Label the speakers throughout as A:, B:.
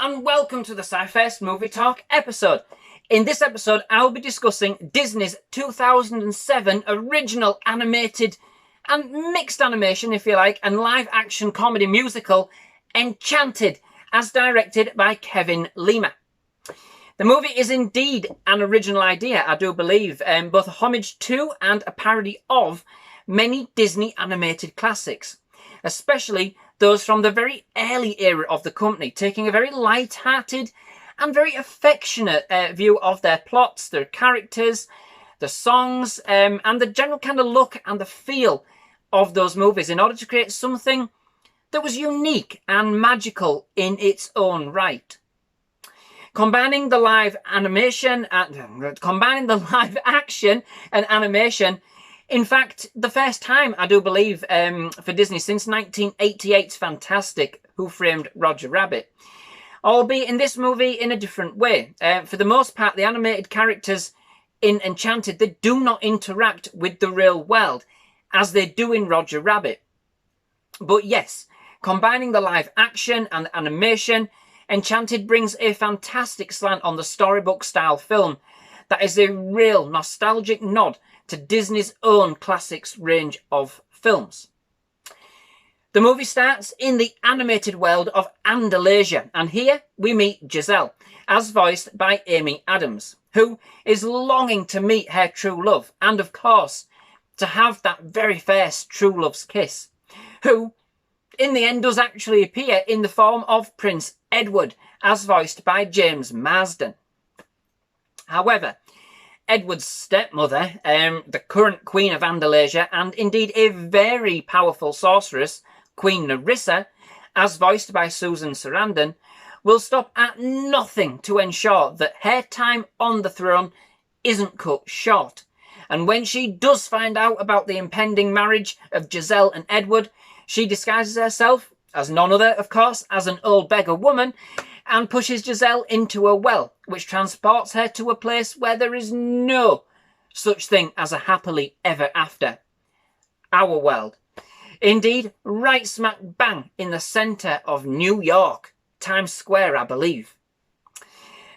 A: and welcome to the SciFirst MovieTalk episode. In this episode, I'll be discussing Disney's 2007 original animated and mixed animation, if you like, and live-action comedy musical, Enchanted, as directed by Kevin Lima. The movie is indeed an original idea, I do believe, both a homage to and a parody of many Disney animated classics, especially those from the very early era of the company, taking a very light-hearted and very affectionate view of their plots, their characters, the songs, and the general kind of look and the feel of those movies in order to create something that was unique and magical in its own right. Combining the live action and animation, in fact, the first time, I do believe, for Disney since 1988's fantastic Who Framed Roger Rabbit. Albeit in this movie in a different way. For the most part, the animated characters in Enchanted, they do not interact with the real world as they do in Roger Rabbit. But yes, combining the live action and animation, Enchanted brings a fantastic slant on the storybook-style film that is a real nostalgic nod to Disney's own classics range of films. The movie starts in the animated world of Andalasia, and here we meet Giselle, as voiced by Amy Adams, who is longing to meet her true love, and of course, to have that very first true love's kiss, who, in the end, does actually appear in the form of Prince Edward, as voiced by James Marsden. However, Edward's stepmother, the current Queen of Andalasia, and indeed a very powerful sorceress, Queen Nerissa, as voiced by Susan Sarandon, will stop at nothing to ensure that her time on the throne isn't cut short. And when she does find out about the impending marriage of Giselle and Edward, she disguises herself, as none other, of course, as an old beggar woman, and pushes Giselle into a well, which transports her to a place where there is no such thing as a happily ever after. Our world. Indeed, right smack bang in the centre of New York, Times Square, I believe.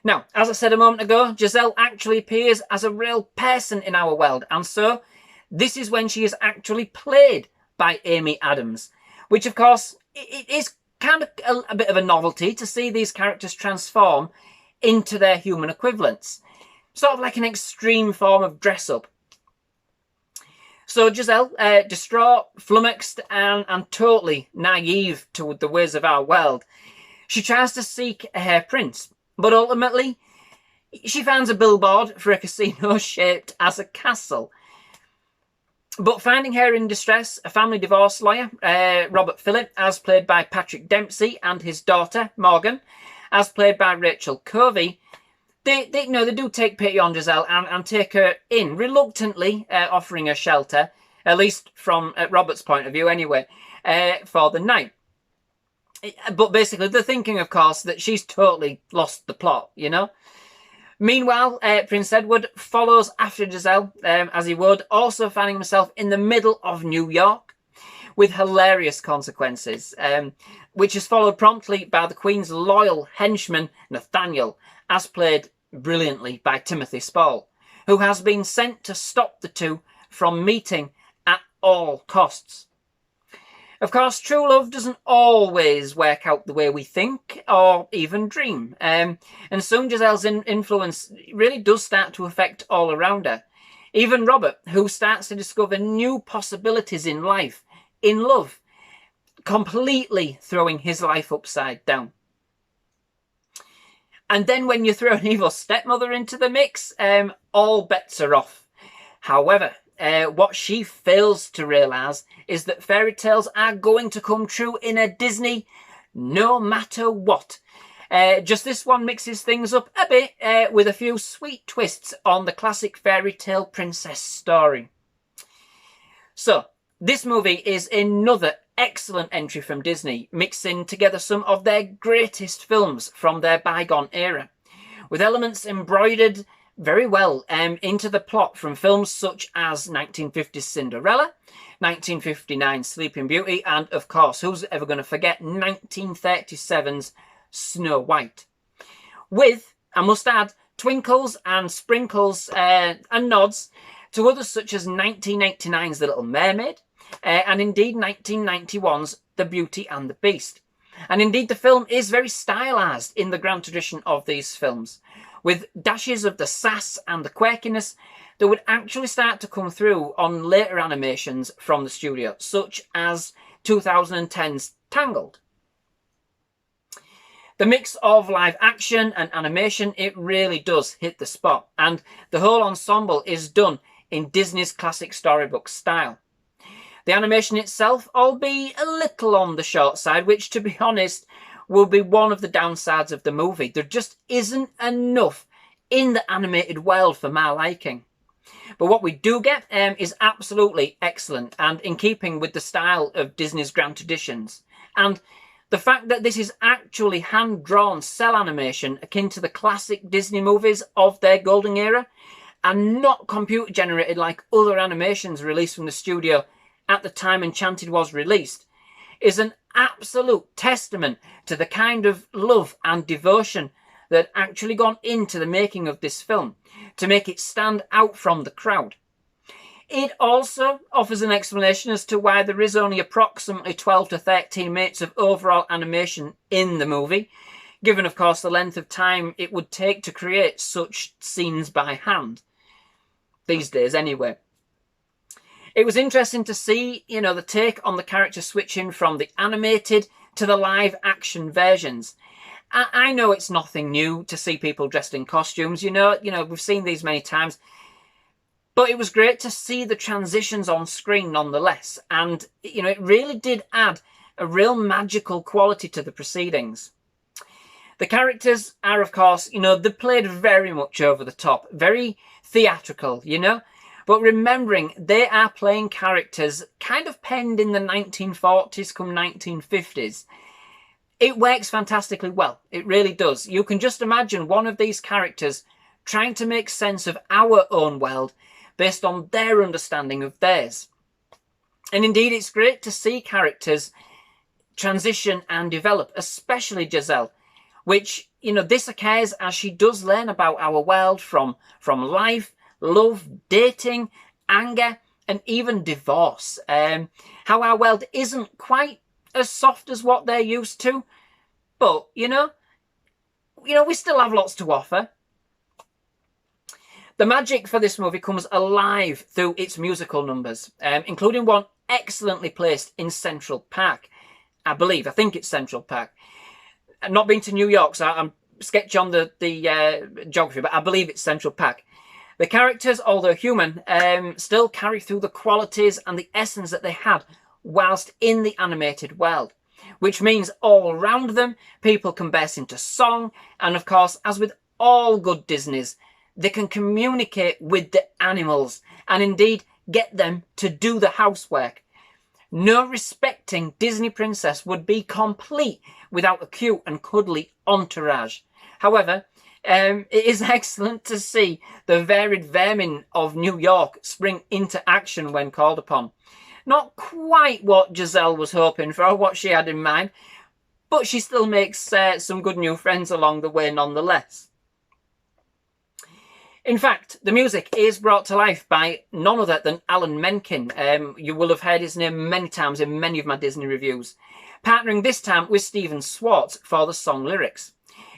A: Now, as I said a moment ago, Giselle actually appears as a real person in our world, and so this is when she is actually played by Amy Adams, which of course it is kind of a bit of a novelty to see these characters transform into their human equivalents, sort of like an extreme form of dress up. So Giselle, distraught, flummoxed, and totally naive to the ways of our world, she tries to seek her prince, but ultimately she finds a billboard for a casino shaped as a castle. But finding her in distress, a family divorce lawyer, Robert Phillip, as played by Patrick Dempsey, and his daughter, Morgan, as played by Rachel Covey, they do take pity on Giselle and take her in, reluctantly offering her shelter, at least from Robert's point of view anyway, for the night. But basically, they're thinking, of course, that she's totally lost the plot, you know? Meanwhile, Prince Edward follows after Giselle, as he would, also finding himself in the middle of New York, with hilarious consequences, which is followed promptly by the Queen's loyal henchman, Nathaniel, as played brilliantly by Timothy Spall, who has been sent to stop the two from meeting at all costs. Of course, true love doesn't always work out the way we think or even dream. And soon Giselle's influence really does start to affect all around her. Even Robert, who starts to discover new possibilities in life, in love, completely throwing his life upside down. And then when you throw an evil stepmother into the mix, all bets are off. However, what she fails to realise is that fairy tales are going to come true in a Disney no matter what. Just this one mixes things up a bit with a few sweet twists on the classic fairy tale princess story. So, this movie is another excellent entry from Disney, mixing together some of their greatest films from their bygone era, with elements embroidered very well into the plot from films such as 1950's Cinderella, 1959's Sleeping Beauty, and of course, who's ever going to forget 1937's Snow White. With, I must add, twinkles and sprinkles and nods to others such as 1989's The Little Mermaid, and indeed 1991's The Beauty and the Beast. And indeed the film is very stylised in the grand tradition of these films, with dashes of the sass and the quirkiness that would actually start to come through on later animations from the studio, such as 2010's Tangled. The mix of live action and animation, it really does hit the spot, and the whole ensemble is done in Disney's classic storybook style. The animation itself, albeit a little on the short side, which to be honest will be one of the downsides of the movie. There just isn't enough in the animated world for my liking. But what we do get is absolutely excellent and in keeping with the style of Disney's grand traditions. And the fact that this is actually hand-drawn cell animation akin to the classic Disney movies of their golden era and not computer-generated like other animations released from the studio at the time Enchanted was released is an absolute testament to the kind of love and devotion that actually gone into the making of this film to make it stand out from the crowd. It also offers an explanation as to why there is only approximately 12 to 13 minutes of overall animation in the movie, given of course the length of time it would take to create such scenes by hand. These days anyway. It was interesting to see, the take on the character switching from the animated to the live action versions. I know it's nothing new to see people dressed in costumes, we've seen these many times. But it was great to see the transitions on screen nonetheless. And, it really did add a real magical quality to the proceedings. The characters are, of course, they're played very much over the top, very theatrical, But remembering they are playing characters kind of penned in the 1940s come 1950s. It works fantastically well. It really does. You can just imagine one of these characters trying to make sense of our own world based on their understanding of theirs. And indeed, it's great to see characters transition and develop, especially Giselle, which, this occurs as she does learn about our world from life, love, dating, anger, and even divorce. How our world isn't quite as soft as what they're used to, but, we still have lots to offer. The magic for this movie comes alive through its musical numbers, including one excellently placed in Central Park. I think it's Central Park. I've not been to New York, so I'm sketchy on the geography, but I believe it's Central Park. The characters, although human, still carry through the qualities and the essence that they had whilst in the animated world, which means all around them, people can burst into song, and of course, as with all good Disneys, they can communicate with the animals and indeed get them to do the housework. No respecting Disney princess would be complete without a cute and cuddly entourage. However, it is excellent to see the varied vermin of New York spring into action when called upon. Not quite what Giselle was hoping for or what she had in mind, but she still makes some good new friends along the way nonetheless. In fact, the music is brought to life by none other than Alan Menken. You will have heard his name many times in many of my Disney reviews, partnering this time with Stephen Schwartz for the song lyrics.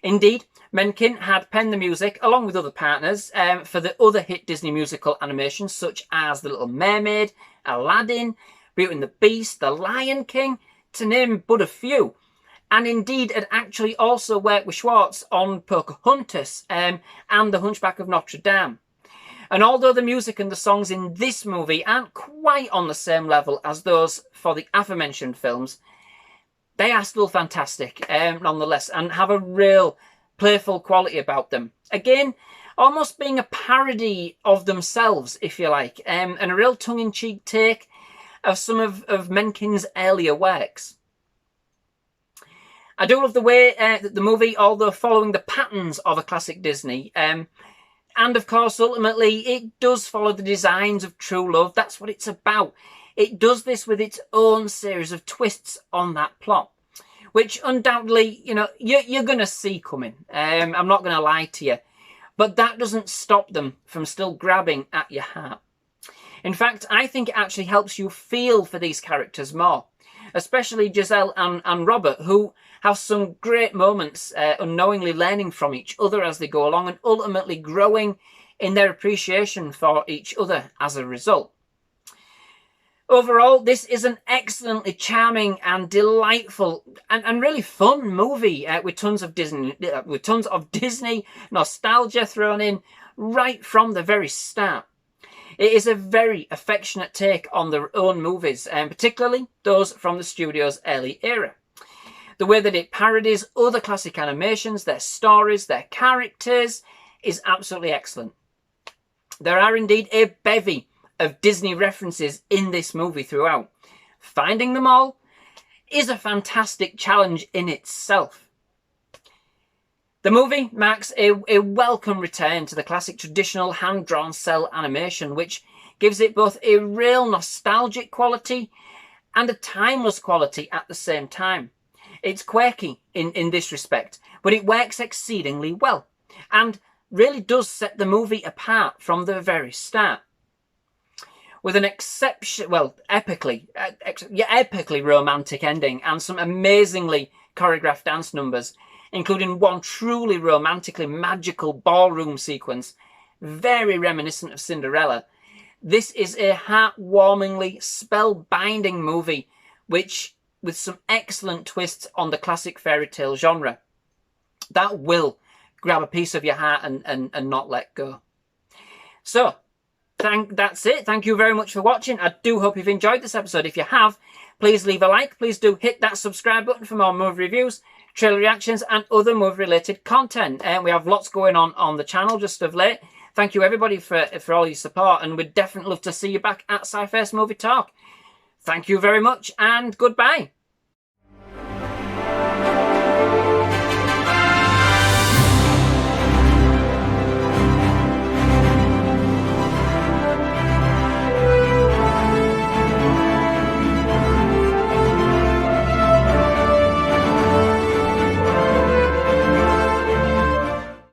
A: Indeed, Menken had penned the music, along with other partners, for the other hit Disney musical animations such as The Little Mermaid, Aladdin, Beauty and the Beast, The Lion King, to name but a few. And indeed had actually also worked with Schwartz on Pocahontas and The Hunchback of Notre Dame. And although the music and the songs in this movie aren't quite on the same level as those for the aforementioned films, they are still fantastic nonetheless and have a real playful quality about them. Again, almost being a parody of themselves, if you like, and a real tongue-in-cheek take of some of Menken's earlier works. I do love the way that the movie, although following the patterns of a classic Disney, and of course, ultimately, it does follow the designs of true love. That's what it's about. It does this with its own series of twists on that plot, which undoubtedly, you know, you're going to see coming. I'm not going to lie to you. But that doesn't stop them from still grabbing at your heart. In fact, I think it actually helps you feel for these characters more, especially Giselle and Robert, who have some great moments unknowingly learning from each other as they go along and ultimately growing in their appreciation for each other as a result. Overall, this is an excellently charming and delightful and really fun movie with tons of Disney nostalgia thrown in right from the very start. It is a very affectionate take on their own movies, and particularly those from the studio's early era. The way that it parodies other classic animations, their stories, their characters, is absolutely excellent. There are indeed a bevy of Disney references in this movie throughout. Finding them all is a fantastic challenge in itself. The movie marks a welcome return to the classic traditional hand-drawn cell animation, which gives it both a real nostalgic quality and a timeless quality at the same time. It's quirky in this respect, but it works exceedingly well and really does set the movie apart from the very start. With an epically romantic ending and some amazingly choreographed dance numbers, including one truly romantically magical ballroom sequence, very reminiscent of Cinderella. This is a heartwarmingly spellbinding movie, with some excellent twists on the classic fairy tale genre that will grab a piece of your heart and not let go. So, that's it. Thank you very much for watching. I do hope you've enjoyed this episode. If you have, please leave a like. Please do hit that subscribe button for more movie reviews, trailer reactions, and other movie-related content. And we have lots going on the channel just of late. Thank you, everybody, for all your support, and we'd definitely love to see you back at SciFirst MovieTalk. Thank you very much, and goodbye.